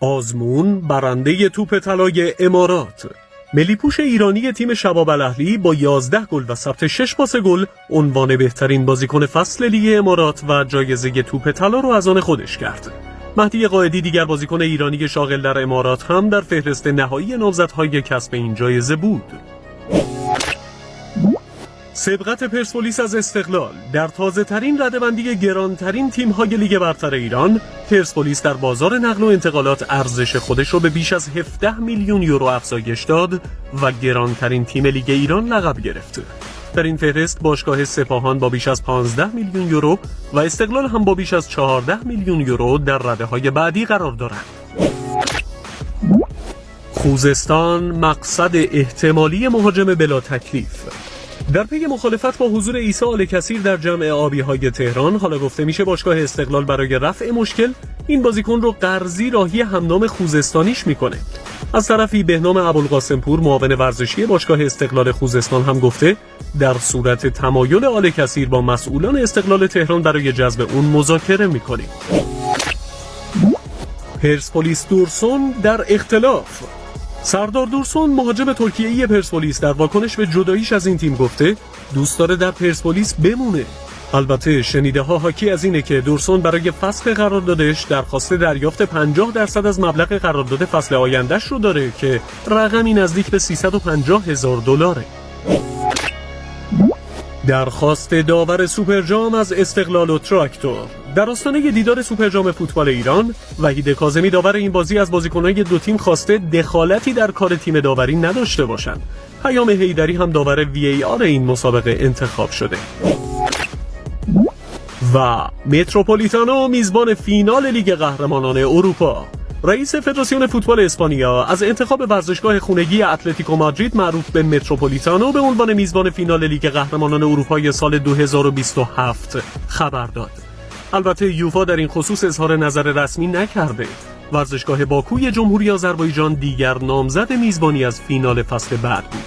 آزمون برنده توپ طلای امارات. ملی‌پوش ایرانی تیم شباب الاهلی با 11 گل و ثبت 6 پاس گل عنوان بهترین بازیکن فصل لیگ امارات و جایزه توپ طلا رو از آن خودش کرد. مهدی قائدی دیگر بازیکن ایرانی شاغل در امارات هم در فهرست نهایی نامزدهای کسب این جایزه بود. سبقت پرسپولیس از استقلال. در تازه‌ترین رده‌بندی گرانترین تیم‌های لیگ برتر ایران، پرسپولیس در بازار نقل و انتقالات ارزش خودش رو به بیش از 17 میلیون یورو افزایش داد و گرانترین تیم لیگ ایران لقب گرفت. در این فهرست باشگاه سپاهان با بیش از 15 میلیون یورو و استقلال هم با بیش از 14 میلیون یورو در رده‌های بعدی قرار دارند. خوزستان مقصد احتمالی مهاجم بلا تکلیف. در پی مخالفت با حضور عیسی آل‌کثیر در جمع آبی‌های تهران، حالا گفته میشه باشگاه استقلال برای رفع مشکل این بازیکن رو قرضی راهی همنام خوزستانیش میکنه. از طرفی بهنام ابوالقاسم‌پور معاون ورزشی باشگاه استقلال خوزستان هم گفته در صورت تمایل آل‌کثیر با مسئولان استقلال تهران برای جذب اون مذاکره میکنیم. پرسپولیس دورسون در اختلاف. سردار دورسون مهاجم ترکیه‌ای پرسپولیس در واکنش به جداییش از این تیم گفته دوست داره در پرسپولیس بمونه. البته شنیده ها حاکی از اینه که دورسون برای فسخ قراردادش درخواست دریافت 50% از مبلغ قرارداد فصل آیندهش رو داره که رقمی نزدیک به $350,000. درخواست داور سوپرجام از استقلال و تراکتور. در آستانه دیدار سوپرجام فوتبال ایران، وحید کاظمی داور این بازی از بازیکنان دو تیم خواسته دخالتی در کار تیم داوری نداشته باشند. پیام حیدری هم داور VAR این مسابقه انتخاب شده. و متروپولیتانو میزبان فینال لیگ قهرمانان اروپا. رئیس فدراسیون فوتبال اسپانیا از انتخاب ورزشگاه خونگی اتلتیکو مادرید معروف به متروپولیتانو به عنوان میزبان فینال لیگ قهرمانان اروپای سال 2027 خبر داد. البته یوفا در این خصوص اظهار نظر رسمی نکرده. ورزشگاه باکوی جمهوری آذربایجان دیگر نامزد میزبانی از فینال فصل بعد بود.